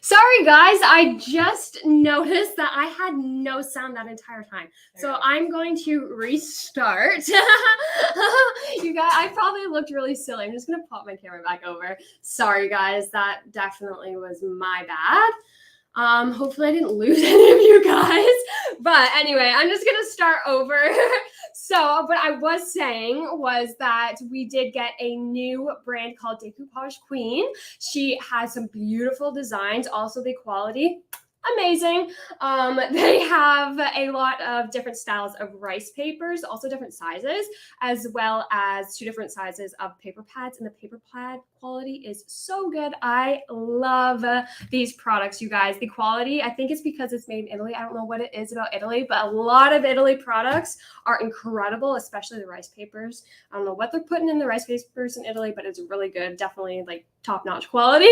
Sorry, guys. I just noticed that I had no sound that entire time. So I'm going to restart. You guys, I probably looked really silly. I'm just going to pop my camera back over. Sorry, guys. That definitely was my bad. Hopefully I didn't lose any of you guys. But anyway, I'm just going to start over. So what I was saying was that we did get a new brand called Decoupage Queen. She has some beautiful designs. Also, the quality, amazing. They have a lot of different styles of rice papers, also different sizes, as well as 2 different sizes of paper pads. And the paper pad quality is so good. I love these products, you guys. The quality, I think it's because it's made in Italy. I don't know what it is about Italy, but a lot of Italy products are incredible, especially the rice papers. I don't know what they're putting in the rice papers in Italy, but it's really good. Definitely like top-notch quality.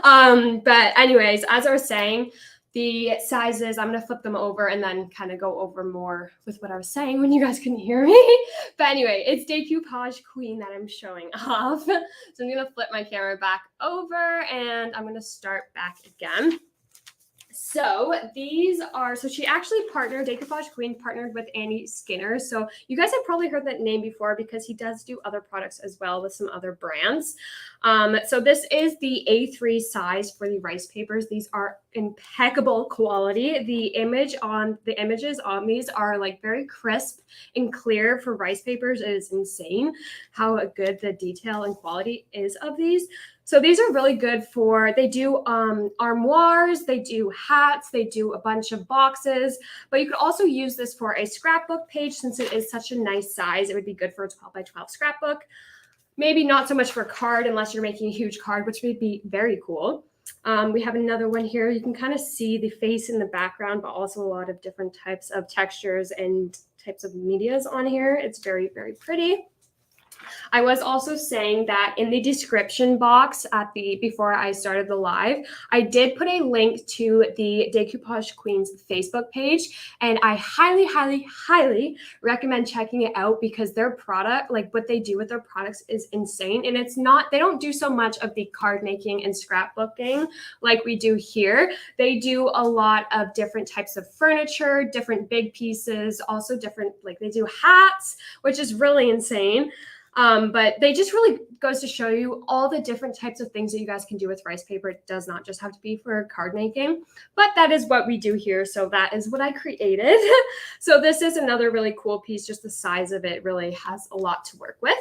But anyways, as I was saying, the sizes, I'm going to flip them over and then kind of go over more with what I was saying when you guys couldn't hear me. But anyway, it's Decoupage Queen that I'm showing off. So I'm going to flip my camera back over and I'm going to start back again. So these are, so she actually Decoupage Queen partnered with Annie Skinner. So you guys have probably heard that name before because he does do other products as well with some other brands. So this is the A3 size for the rice papers. These are impeccable quality. The images on these are like very crisp and clear for rice papers. It is insane how good the detail and quality is of these. So these are really good for, they do armoires, they do hats, they do a bunch of boxes, but you could also use this for a scrapbook page since it is such a nice size. It would be good for a 12 by 12 scrapbook. Maybe not so much for a card unless you're making a huge card, which would be very cool. We have another one here. You can kind of see the face in the background, but also a lot of different types of textures and types of medias on here. It's very, very pretty. I was also saying that in the description box before I started the live, I did put a link to the Decoupage Queen's Facebook page, and I highly, highly, highly recommend checking it out because their product, like what they do with their products is insane. And it's not, they don't do so much of the card making and scrapbooking like we do here. They do a lot of different types of furniture, different big pieces, also different, like they do hats, which is really insane. But they just really goes to show you all the different types of things that you guys can do with rice paper. It does not just have to be for card making, but that is what we do here. So that is what I created. So this is another really cool piece. Just the size of it really has a lot to work with.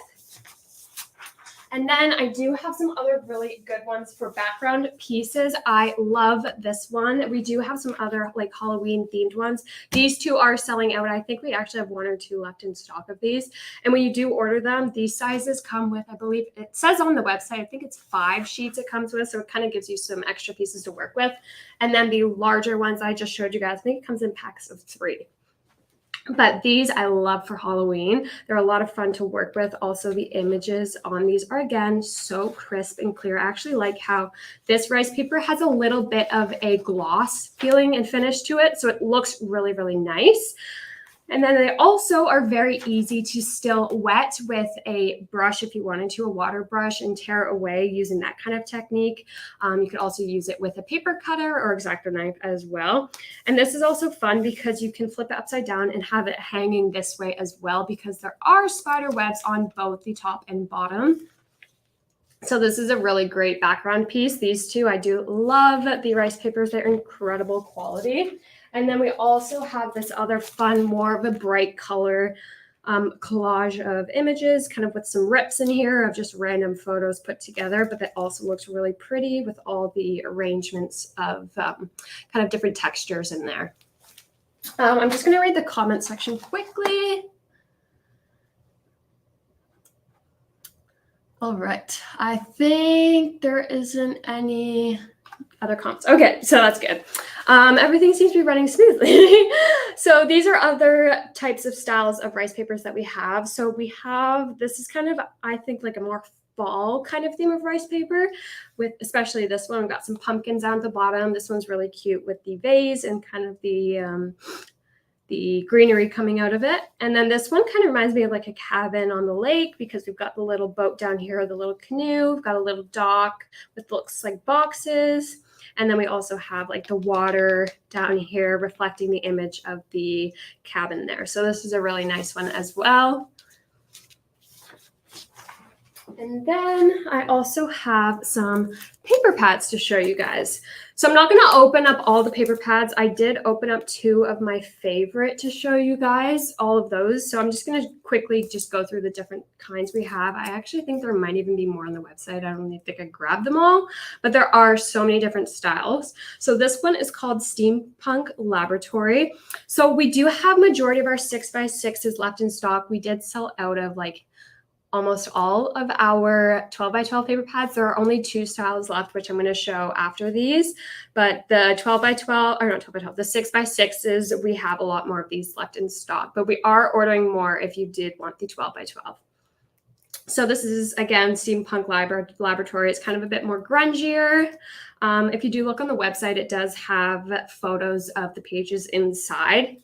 And then I do have some other really good ones for background pieces. I love this one. We do have some other like Halloween themed ones. These 2 are selling out. I think we actually have 1 or 2 left in stock of these. And when you do order them, these sizes come with, I believe it says on the website, I think it's 5 sheets it comes with. So it kind of gives you some extra pieces to work with. And then the larger ones I just showed you guys, I think it comes in packs of 3. But these I love for Halloween. They're a lot of fun to work with. Also, the images on these are, again, so crisp and clear. I actually like how this rice paper has a little bit of a gloss feeling and finish to it. So it looks really, really nice. And then they also are very easy to still wet with a brush if you wanted to, a water brush, and tear away using that kind of technique. You could also use it with a paper cutter or X-Acto knife as well. And this is also fun because you can flip it upside down and have it hanging this way as well because there are spider webs on both the top and bottom. So this is a really great background piece. These 2, I do love the rice papers. They're incredible quality. And then we also have this other fun, more of a bright color collage of images, kind of with some rips in here of just random photos put together. But that also looks really pretty with all the arrangements of kind of different textures in there. I'm just going to read the comment section quickly. All right. I think there isn't any other comments. Okay, so that's good. Everything seems to be running smoothly. So these are other types of styles of rice papers that we have. So we have, this is kind of, I think, like a more fall kind of theme of rice paper, with especially this one. We've got some pumpkins down at the bottom. This one's really cute with the vase and kind of the greenery coming out of it. And then this one kind of reminds me of like a cabin on the lake because we've got the little boat down here, the little canoe. We've got a little dock with looks like boxes. And then we also have like the water down here reflecting the image of the cabin there. So this is a really nice one as well. And then I also have some paper pads to show you guys. So I'm not going to open up all the paper pads. I did open up 2 of my favorite to show you guys, all of those. So I'm just going to quickly just go through the different kinds we have. I actually think there might even be more on the website. I don't think I grabbed them all, but there are so many different styles. So this one is called Steampunk Laboratory. So we do have majority of our 6x6s left in stock. We did sell out of like almost all of our 12x12 paper pads. There are only 2 styles left, which I'm going to show after these. But the 12x12, or not 12x12, the 6x6s, we have a lot more of these left in stock. But we are ordering more if you did want the 12x12. So this is, again, Steampunk Laboratory. It's kind of a bit more grungier. If you do look on the website, it does have photos of the pages inside.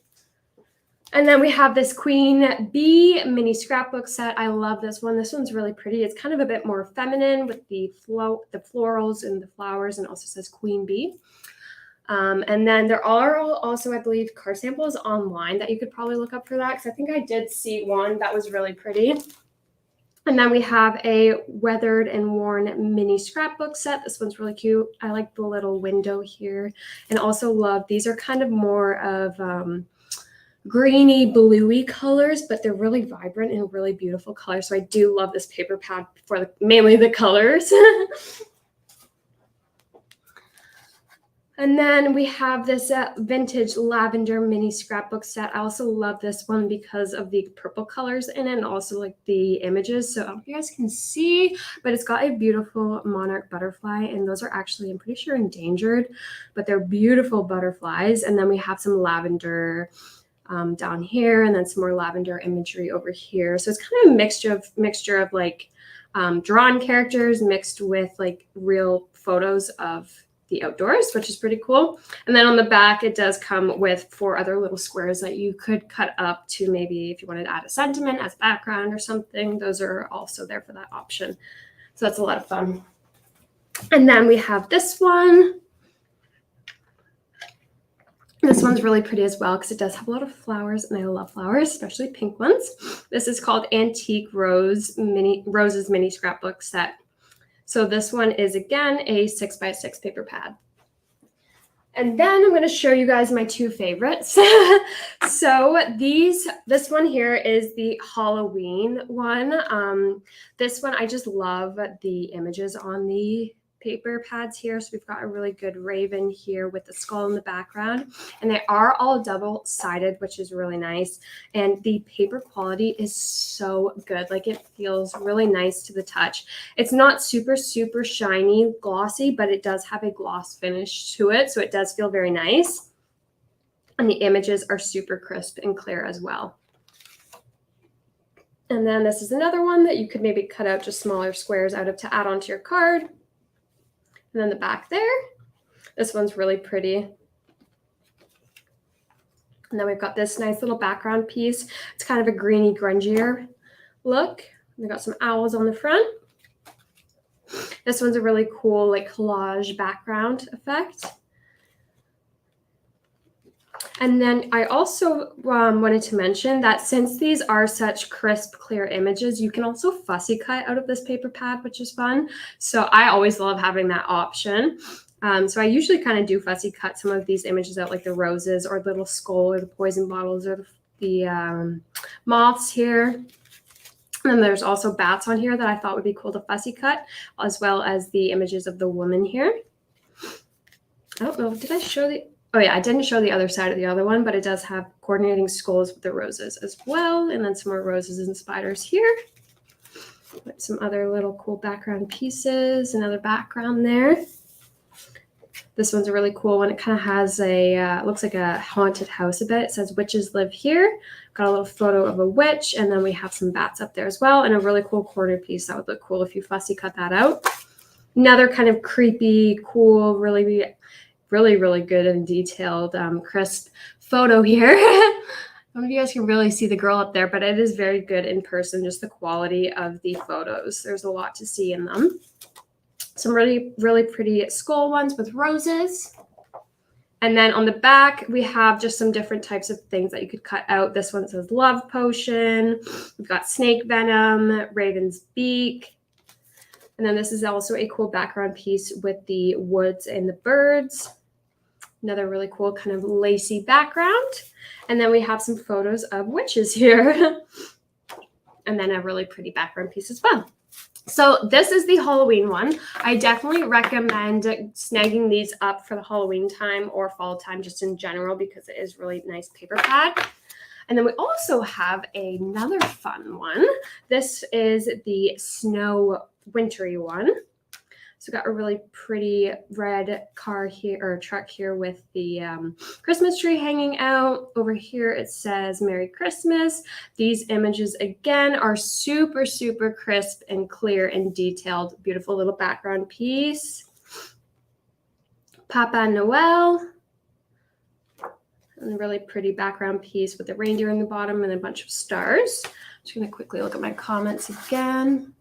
And then we have this Queen Bee mini scrapbook set. I love this one. This one's really pretty. It's kind of a bit more feminine with the florals and the flowers, and also says Queen Bee. And then there are also, I believe, card samples online that you could probably look up for that, because I think I did see one that was really pretty. And then we have a weathered and worn mini scrapbook set. This one's really cute. I like the little window here, and also love, these are kind of more of greeny bluey colors, but they're really vibrant and really beautiful colors. So I do love this paper pad for mainly the colors. And then we have this vintage lavender mini scrapbook set. I also love this one because of the purple colors in it, and also like the images. So I don't know if you guys can see, but it's got a beautiful monarch butterfly, and those are actually, I'm pretty sure, endangered, but they're beautiful butterflies. And then we have some lavender down here, and then some more lavender imagery over here. So it's kind of a mixture of like drawn characters mixed with like real photos of the outdoors, which is pretty cool. And then on the back, it does come with 4 other little squares that you could cut up to, maybe if you wanted to add a sentiment as background or something. Those are also there for that option. So that's a lot of fun. And then we have this one. This one's really pretty as well because it does have a lot of flowers, and I love flowers, especially pink ones. This is called Antique Roses Mini Scrapbook Set. So this one is, again, a 6x6 paper pad. And then I'm going to show you guys my 2 favorites. So this one here is the Halloween one. This one, I just love the images on the paper pads here. So we've got a really good raven here with the skull in the background, and they are all double-sided, which is really nice. And the paper quality is so good. Like, it feels really nice to the touch. It's not super shiny glossy, but it does have a gloss finish to it, so it does feel very nice. And the images are super crisp and clear as well. And then this is another one that you could maybe cut out just smaller squares out of to add onto your card. And then the back there, this one's really pretty. And then we've got this nice little background piece. It's kind of a greeny, grungier look. We've got some owls on the front. This one's a really cool, like, collage background effect. And then I also wanted to mention that since these are such crisp, clear images, you can also fussy cut out of this paper pad, which is fun. So I always love having that option. So I usually kind of do fussy cut some of these images out, like the roses or the little skull or the poison bottles or the moths here. And then there's also bats on here that I thought would be cool to fussy cut, as well as the images of the woman here. I don't know, did I show the... Oh yeah, I didn't show the other side of the other one, but it does have coordinating skulls with the roses as well. And then some more roses and spiders here. Some other little cool background pieces, another background there. This one's a really cool one. It kind of has a, looks like a haunted house a bit. It says witches live here. Got a little photo of a witch, and then we have some bats up there as well, and a really cool corner piece. That would look cool if you fussy cut that out. Another kind of creepy, cool, really good and detailed, crisp photo here. I don't know if you guys can really see the girl up there, but it is very good in person, just the quality of the photos. There's a lot to see in them. Some really, really pretty skull ones with roses. And then on the back, we have just some different types of things that you could cut out. This one says love potion. We've got snake venom, raven's beak. And then this is also a cool background piece with the woods and the birds. Another really cool kind of lacy background. And then we have some photos of witches here. And then a really pretty background piece as well. So this is the Halloween one. I definitely recommend snagging these up for the Halloween time or fall time just in general because it is really nice paper pad. And then we also have another fun one. This is the snow wintry one. So got a really pretty red car here or truck here with the Christmas tree hanging out. Over here it says Merry Christmas. These images again are super, super crisp and clear and detailed. Beautiful little background piece. Papa Noel. And a really pretty background piece with the reindeer in the bottom and a bunch of stars. Just going to quickly look at my comments again.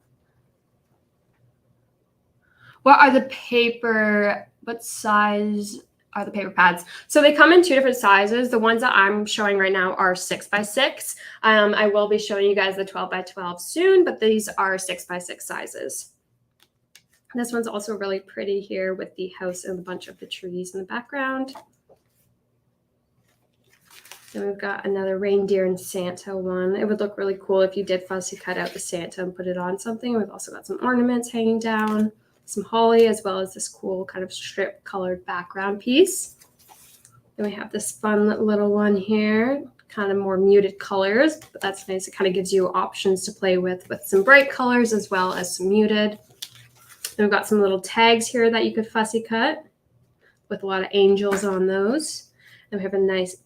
What size are the paper pads? So they come in 2 different sizes. The ones that I'm showing right now are 6x6. I will be showing you guys the 12x12 soon, but these are 6x6 sizes. This one's also really pretty here with the house and a bunch of the trees in the background. Then we've got another reindeer and Santa one. It would look really cool if you did fussy cut out the Santa and put it on something. We've also got some ornaments hanging down. Some holly, as well as this cool kind of strip colored background piece. Then we have this fun little one here, kind of more muted colors, but that's nice. It kind of gives you options to play with some bright colors as well as some muted. Then we've got some little tags here that you could fussy cut with a lot of angels on those. And we have a nice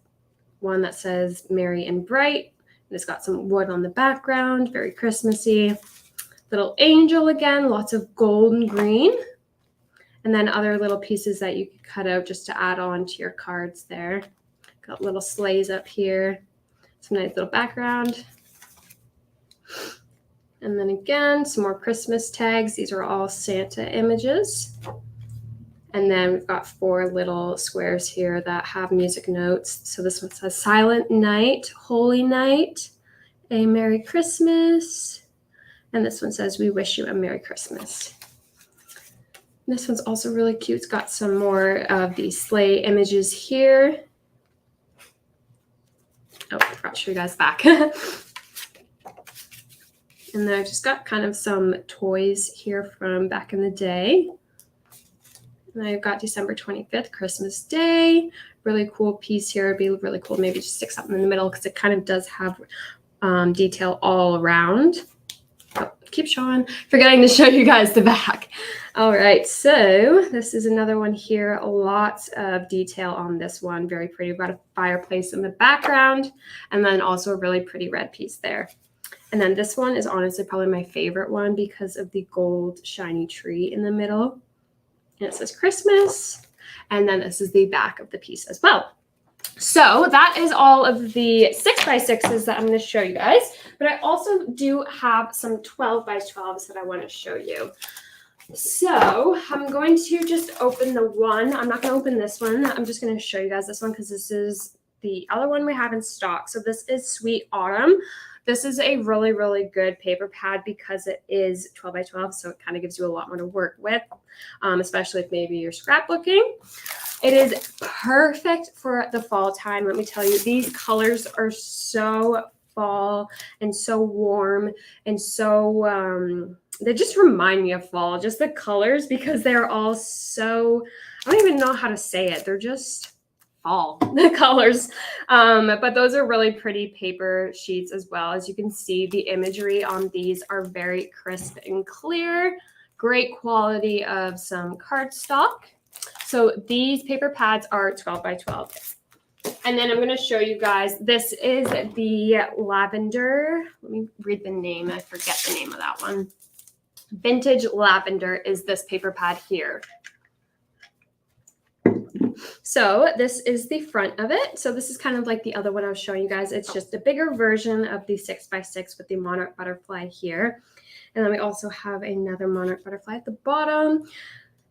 one that says Merry and Bright. And it's got some wood on the background, very Christmassy. Little angel again, lots of gold and green. And then other little pieces that you could cut out just to add on to your cards there. Got little sleighs up here. Some nice little background. And then again, some more Christmas tags. These are all Santa images. And then we've got 4 little squares here that have music notes. So this one says Silent Night, Holy Night, a Merry Christmas. And this one says, we wish you a Merry Christmas. And this one's also really cute. It's got some more of the sleigh images here. Oh, I forgot to show you guys back. And then I've just got kind of some toys here from back in the day. And I've got December 25th, Christmas Day. Really cool piece here. It'd be really cool maybe just stick something in the middle because it kind of does have detail all around. Oh, keep showing. Forgetting to show you guys the back. All right, so this is another one here. Lots of detail on this one. Very pretty. We've got a fireplace in the background and then also a really pretty red piece there. And then this one is honestly probably my favorite one because of the gold shiny tree in the middle. And it says Christmas. And then this is the back of the piece as well. So that is all of the 6x6s that I'm going to show you guys. But I also do have some 12x12s that I want to show you. So I'm going to just open the one. I'm not going to open this one. I'm just going to show you guys this one because this is the other one we have in stock. So this is Sweet Autumn. This is a really, really good paper pad because it is 12x12. So it kind of gives you a lot more to work with, especially if maybe you're scrapbooking. It is perfect for the fall time. Let me tell you, these colors are so fall and so warm and so, they just remind me of fall, just the colors, because they're all so, I don't even know how to say it. They're just fall, the colors. But those are really pretty paper sheets as well. As you can see, the imagery on these are very crisp and clear. Great quality of some cardstock. So these paper pads are 12x12. And then I'm going to show you guys, this is the Lavender. Let me read the name. I forget the name of that one. Vintage Lavender is this paper pad here. So this is the front of it. So this is kind of like the other one I was showing you guys. It's just a bigger version of the 6x6 with the monarch butterfly here. And then we also have another monarch butterfly at the bottom.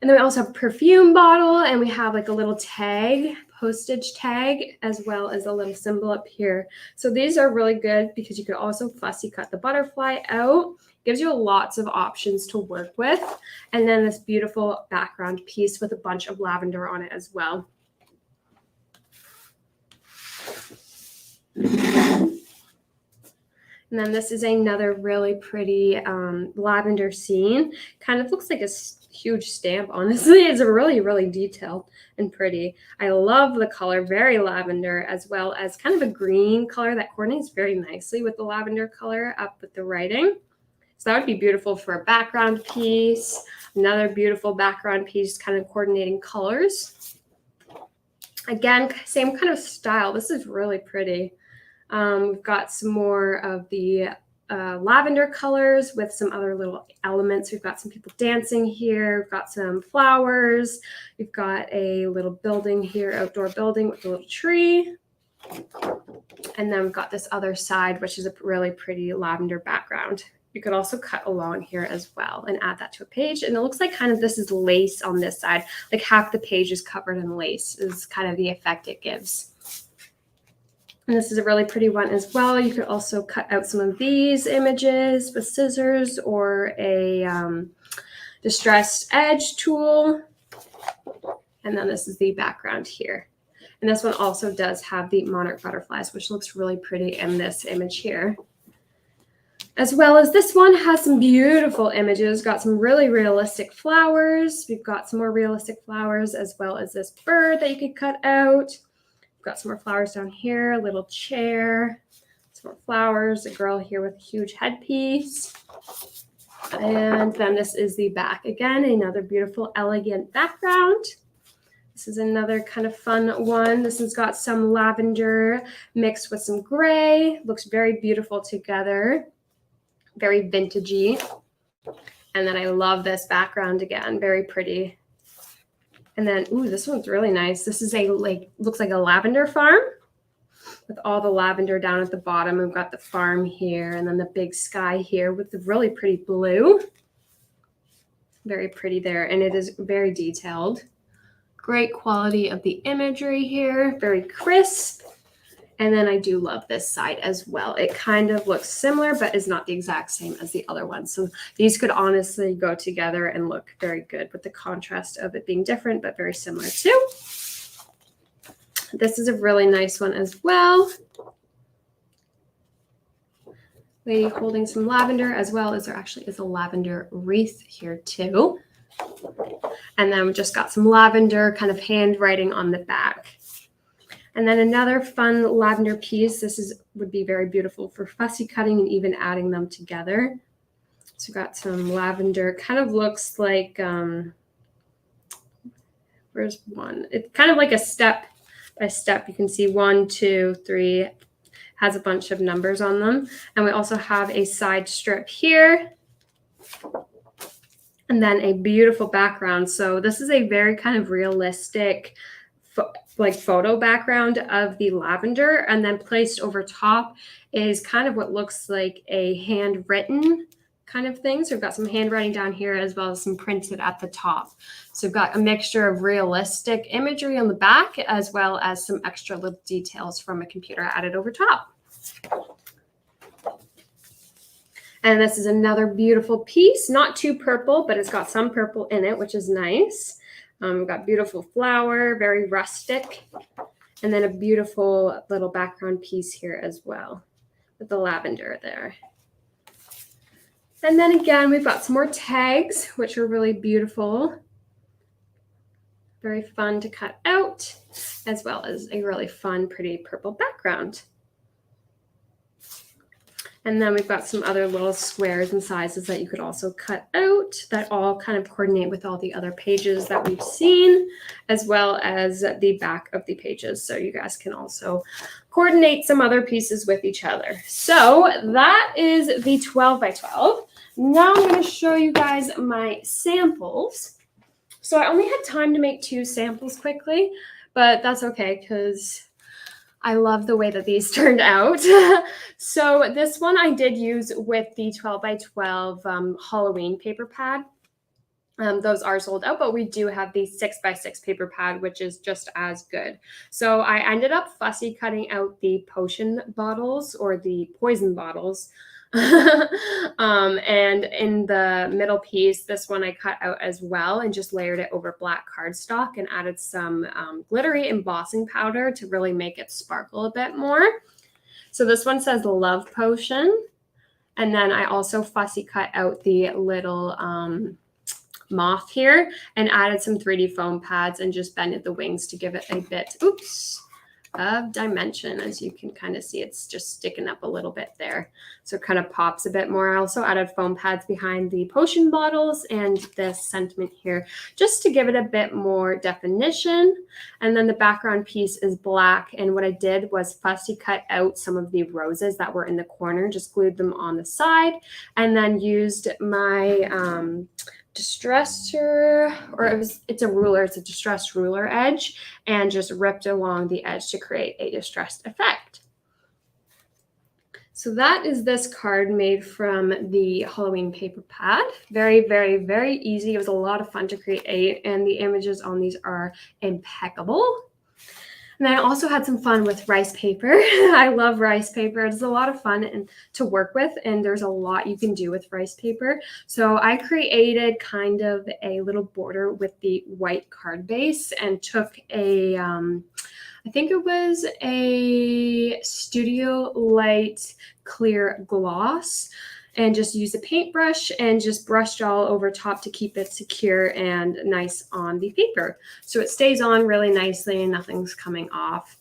And then we also have a perfume bottle, and we have like a little tag, postage tag, as well as a little symbol up here. So these are really good because you could also fussy cut the butterfly out. Gives you lots of options to work with. And then this beautiful background piece with a bunch of lavender on it as well. And then this is another really pretty lavender scene. Kind of looks like a huge stamp, honestly. It's really, really detailed and pretty. I love the color, very lavender, as well as kind of a green color that coordinates very nicely with the lavender color up with the writing. So that would be beautiful for a background piece. Another beautiful background piece, kind of coordinating colors. Again, same kind of style. This is really pretty. We've got some more of the lavender colors with some other little elements. We've got some people dancing here. We've got some flowers. We've got a little building here, outdoor building with a little tree. And then we've got this other side, which is a really pretty lavender background. You could also cut along here as well and add that to a page. And it looks like kind of this is lace on this side. Like half the page is covered in lace is kind of the effect it gives. And this is a really pretty one as well. You could also cut out some of these images with scissors or a distressed edge tool. And then this is the background here. And this one also does have the monarch butterflies, which looks really pretty in this image here. As well as this one has some beautiful images, got some really realistic flowers. We've got some more realistic flowers as well as this bird that you could cut out. We've got some more flowers down here, a little chair, some more flowers, a girl here with a huge headpiece. And then this is the back. Again, another beautiful, elegant background. This is another kind of fun one. This has got some lavender mixed with some gray. Looks very beautiful together. Very vintagey. And then I love this background again, very pretty. And then, ooh, this one's really nice. This is looks like a lavender farm with all the lavender down at the bottom. We've got the farm here and then the big sky here with the really pretty blue. Very pretty there. And it is very detailed. Great quality of the imagery here, very crisp. And then I do love this side as well. It kind of looks similar, but is not the exact same as the other one. So these could honestly go together and look very good with the contrast of it being different, but very similar too. This is a really nice one as well. Lady holding some lavender, as well as there actually is a lavender wreath here too. And then we just got some lavender kind of handwriting on the back. And then another fun lavender piece. This would be very beautiful for fussy cutting and even adding them together. So we've got some lavender, kind of looks like, where's one? It's kind of like a step by step. You can see 1, 2, 3, has a bunch of numbers on them. And we also have a side strip here. And then a beautiful background. So this is a very kind of realistic photo background of the lavender, and then placed over top is kind of what looks like a handwritten kind of thing. So we've got some handwriting down here as well as some printed at the top. So we've got a mixture of realistic imagery on the back as well as some extra little details from a computer added over top. And this is another beautiful piece, not too purple, but it's got some purple in it, which is nice. We've got beautiful flower, very rustic, and then a beautiful little background piece here as well with the lavender there. And then again, we've got some more tags, which are really beautiful. Very fun to cut out, as well as a really fun, pretty purple background. And then we've got some other little squares and sizes that you could also cut out that all kind of coordinate with all the other pages that we've seen, as well as the back of the pages. So you guys can also coordinate some other pieces with each other. So that is the 12 by 12. Now I'm going to show you guys my samples. So I only had time to make 2 samples quickly, but that's okay because I love the way that these turned out. So this one I did use with the 12 by 12 Halloween paper pad. Those are sold out, but we do have the 6 by 6 paper pad, which is just as good. So I ended up fussy cutting out the potion bottles or the poison bottles. And in the middle piece, this one I cut out as well and just layered it over black cardstock and added some glittery embossing powder to really make it sparkle a bit more. So this one says Love Potion. And then I also fussy cut out the little moth here and added some 3D foam pads and just bended the wings to give it a bit, of dimension. As you can kind of see, it's just sticking up a little bit there. So it kind of pops a bit more. I also added foam pads behind the potion bottles and this sentiment here, just to give it a bit more definition. And then the background piece is black. And what I did was fussy cut out some of the roses that were in the corner, just glued them on the side, and then used my distressor, or it's a ruler, it's a distressed ruler edge, and just ripped along the edge to create a distressed effect. So that is this card made from the Halloween paper pad. Very, very, very easy. It was a lot of fun to create, and the images on these are impeccable. And I also had some fun with rice paper. I love rice paper. It's a lot of fun and to work with, and there's a lot you can do with rice paper. So I created kind of a little border with the white card base and took a, I think it was a Studio Light clear gloss, and just used a paintbrush and just brushed all over top to keep it secure and nice on the paper. So it stays on really nicely and nothing's coming off.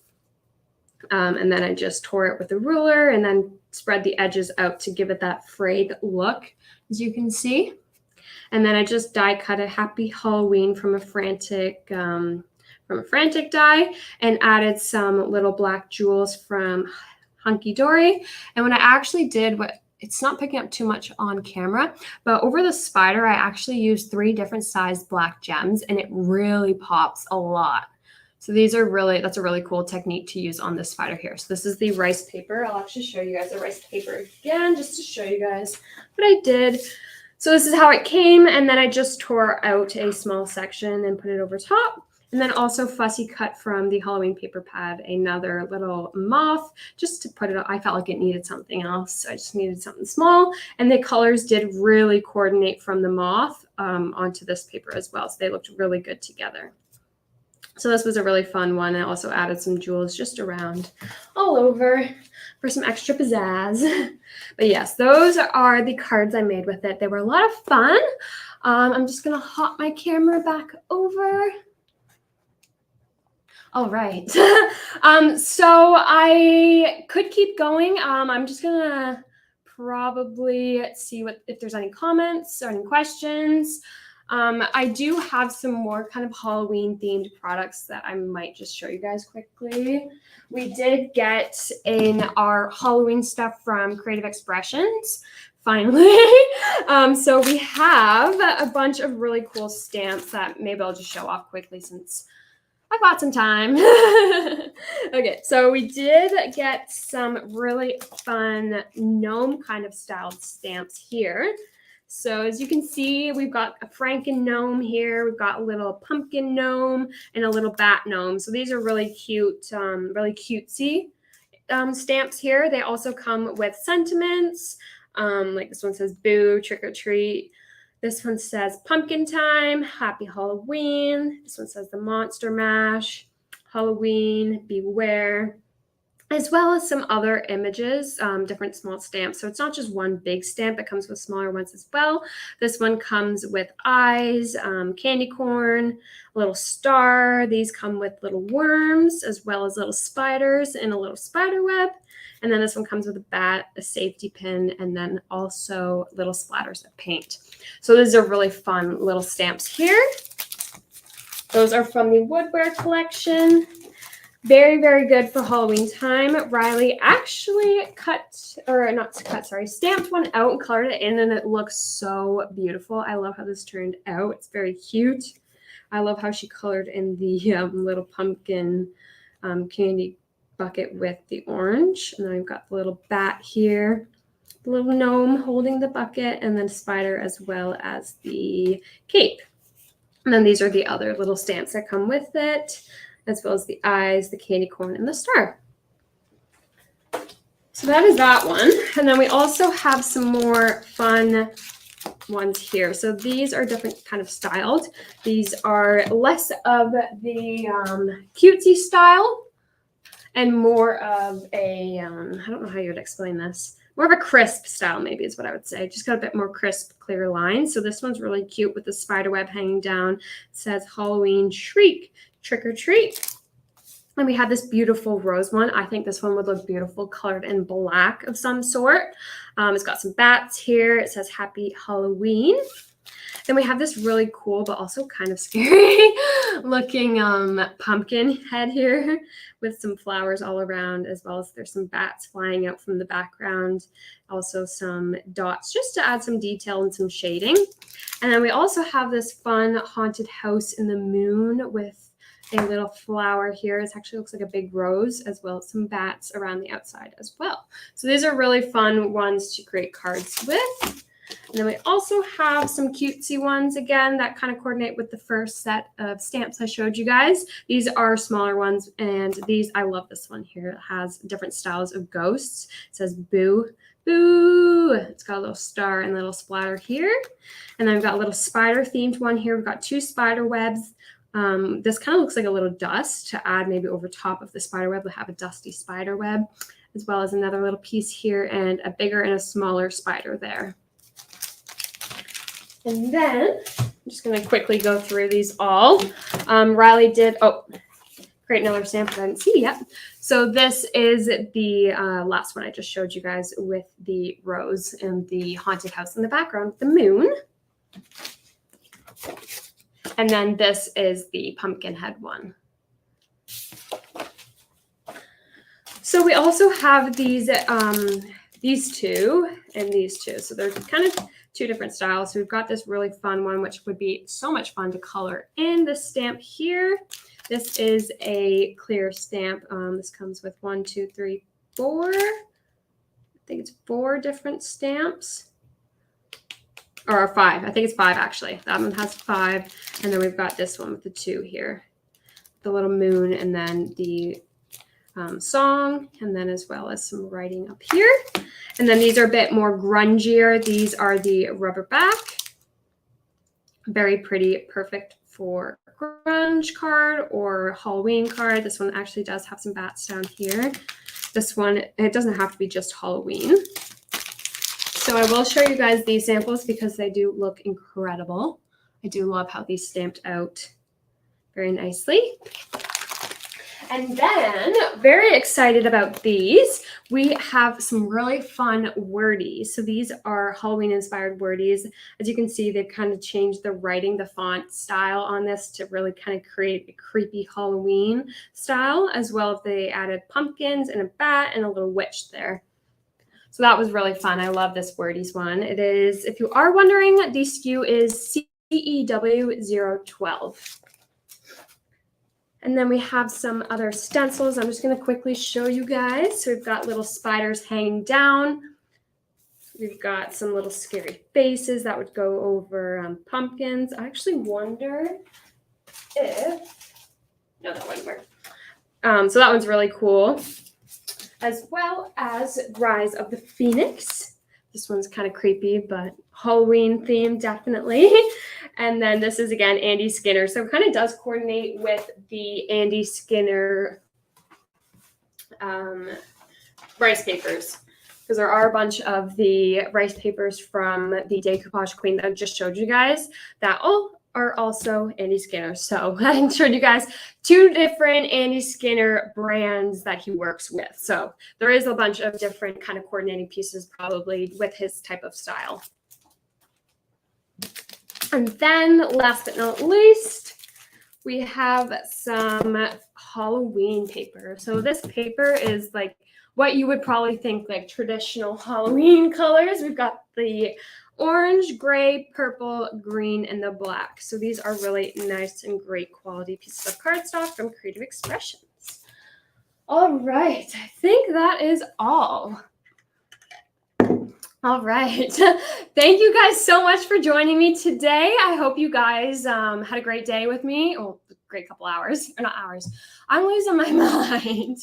And then I just tore it with a ruler and then spread the edges out to give it that frayed look, as you can see. And then I just die cut a Happy Halloween from a frantic die and added some little black jewels from Hunky Dory. And what I actually did, it's not picking up too much on camera, but over the spider, I actually used 3 different sized black gems, and it really pops a lot. So these are that's a really cool technique to use on this spider here. So this is the rice paper. I'll actually show you guys the rice paper again, just to show you guys what I did. So this is how it came, and then I just tore out a small section and put it over top. And then also fussy cut from the Halloween paper pad another little moth just to put it up. I felt like it needed something else. So I just needed something small. And the colors did really coordinate from the moth onto this paper as well. So they looked really good together. So this was a really fun one. I also added some jewels just around all over for some extra pizzazz. But yes, those are the cards I made with it. They were a lot of fun. I'm just going to hop my camera back over. All right. So I could keep going. I'm just gonna probably see if there's any comments or any questions. I do have some more kind of Halloween themed products that I might just show you guys quickly. We did get in our Halloween stuff from Creative Expressions. Finally. So we have a bunch of really cool stamps that maybe I'll just show off quickly since I've got some time. Okay, so we did get some really fun gnome kind of styled stamps here. So as you can see, we've got a Franken gnome here. We've got a little pumpkin gnome and a little bat gnome. So these are really cute, really cutesy stamps here. They also come with sentiments. Like this one says boo, trick or treat. This one says pumpkin time, happy Halloween. This one says the monster mash, Halloween, beware, as well as some other images, different small stamps. So it's not just one big stamp, it comes with smaller ones as well. This one comes with eyes, candy corn, a little star. These come with little worms, as well as little spiders and a little spider web. And then this one comes with a bat, a safety pin, and then also little splatters of paint. So these are really fun little stamps here. Those are from the Woodware collection. Very, very good for Halloween time. Riley actually stamped one out and colored it in, and it looks so beautiful. I love how this turned out. It's very cute. I love how she colored in the little pumpkin candy bucket with the orange. And then we've got the little bat here, the little gnome holding the bucket, and then spider as well as the cape. And then these are the other little stamps that come with it, as well as the eyes, the candy corn, and the star. So that is that one. And then we also have some more fun ones here. So these are different kind of styled. These are less of the cutesy style and more of a, I don't know how you would explain this. More of a crisp style, maybe is what I would say. Just got a bit more crisp, clear lines. So this one's really cute with the spider web hanging down. It says Halloween Shriek, trick or treat. And we have this beautiful rose one. I think this one would look beautiful colored in black of some sort. It's got some bats here. It says Happy Halloween. Then we have this really cool but also kind of scary looking pumpkin head here with some flowers all around, as well as there's some bats flying out from the background. Also some dots just to add some detail and some shading. And then we also have this fun haunted house in the moon with a little flower here. It actually looks like a big rose, as well as some bats around the outside as well. So these are really fun ones to create cards with. And then we also have some cutesy ones, again, that kind of coordinate with the first set of stamps I showed you guys. These are smaller ones, and these, I love this one here. It has different styles of ghosts. It says boo, boo. It's got a little star and a little splatter here. And then we've got a little spider themed one here. We've got 2 spider webs. This kind of looks like a little dust to add maybe over top of the spider web. We'll have a dusty spider web, as well as another little piece here and a bigger and a smaller spider there. And then I'm just going to quickly go through these all. Riley did, create another stamp that I didn't see yet. So this is the last one I just showed you guys with the rose and the haunted house in the background with the moon. And then this is the pumpkin head one. So we also have these two and these two. So they're kind of 2 different styles. So we've got this really fun one, which would be so much fun to color in the stamp here. This is a clear stamp. This comes with 1, 2, 3, 4. I think it's 4 different stamps. Or 5. I think it's 5 actually. That one has 5. And then we've got this one with the 2 here. The little moon, and then the song, and then as well as some writing up here. And then these are a bit more grungier. These are the rubber back. Very pretty, perfect for grunge card or Halloween card. This one actually does have some bats down here. This one, it doesn't have to be just Halloween. So I will show you guys these samples because they do look incredible. I do love how these stamped out very nicely. And then, very excited about these, we have some really fun Wordies. So these are Halloween-inspired Wordies. As you can see, they've kind of changed the writing, the font style on this to really kind of create a creepy Halloween style, as well as they added pumpkins and a bat and a little witch there. So that was really fun. I love this Wordies one. It is, if you are wondering, the SKU is CEW012. And then we have some other stencils. I'm just going to quickly show you guys. So we've got little spiders hanging down. We've got some little scary faces that would go over pumpkins. I actually wonder if, no, that wouldn't work. So that one's really cool. As well as Rise of the Phoenix. This one's kind of creepy, but Halloween themed, definitely. And then this is, again, Andy Skinner. So it kind of does coordinate with the Andy Skinner rice papers. Because there are a bunch of the rice papers from the Decoupage Queen that I just showed you guys that all are also Andy Skinner. So I showed you guys 2 different Andy Skinner brands that he works with. So there is a bunch of different kind of coordinating pieces probably with his type of style. And then last but not least, we have some Halloween paper. So this paper is like what you would probably think like traditional Halloween colors. We've got the orange, gray, purple, green, and the black. So these are really nice and great quality pieces of cardstock from Creative Expressions. All right, I think that is all. All right. Thank you guys so much for joining me today. I hope you guys had a great day with me. Oh, great couple hours. Or not hours. I'm losing my mind.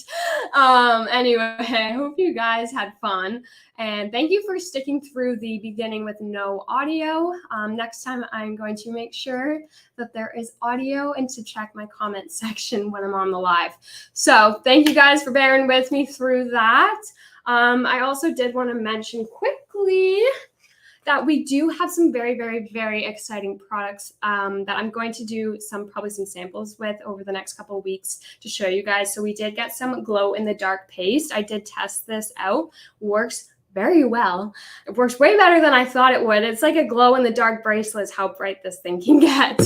Anyway, I hope you guys had fun. And thank you for sticking through the beginning with no audio. Next time, I'm going to make sure that there is audio and to check my comment section when I'm on the live. So thank you guys for bearing with me through that. I also did want to mention quickly that we do have some very, very, very exciting products that I'm going to do probably some samples with over the next couple of weeks to show you guys. So we did get some glow in the dark paste. I did test this out. Works very well. It works way better than I thought it would. It's like a glow in the dark bracelet is how bright this thing can get.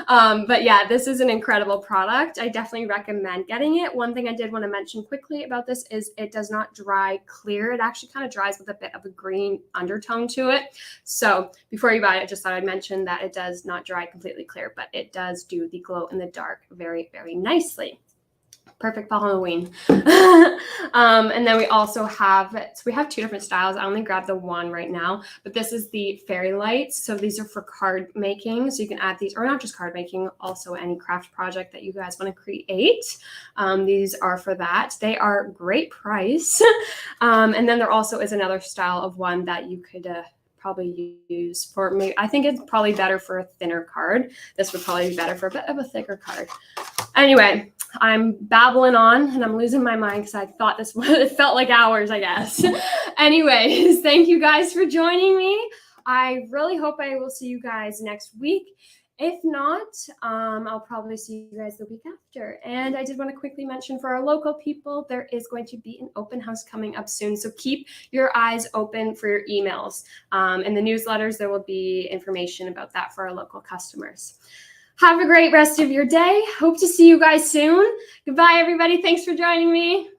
But yeah, this is an incredible product. I definitely recommend getting it. One thing I did want to mention quickly about this is it does not dry clear. It actually kind of dries with a bit of a green undertone to it. So before you buy it, I just thought I'd mention that it does not dry completely clear, but it does do the glow in the dark very, very nicely. Perfect for Halloween. And then we also have, so we have two different styles. I only grabbed the one right now, but this is the fairy lights. So these are for card making. So you can add these, or not just card making, also any craft project that you guys want to create. These are for that. They are great price. And then there also is another style of one that you could probably use for me. I think it's probably better for a thinner card. This would probably be better for a bit of a thicker card. Anyway, I'm babbling on and I'm losing my mind because I thought it felt like hours, I guess. Anyways, thank you guys for joining me. I really hope I will see you guys next week. If not, I'll probably see you guys the week after. And I did want to quickly mention for our local people, there is going to be an open house coming up soon. So keep your eyes open for your emails. In the newsletters, there will be information about that for our local customers. Have a great rest of your day. Hope to see you guys soon. Goodbye, everybody. Thanks for joining me.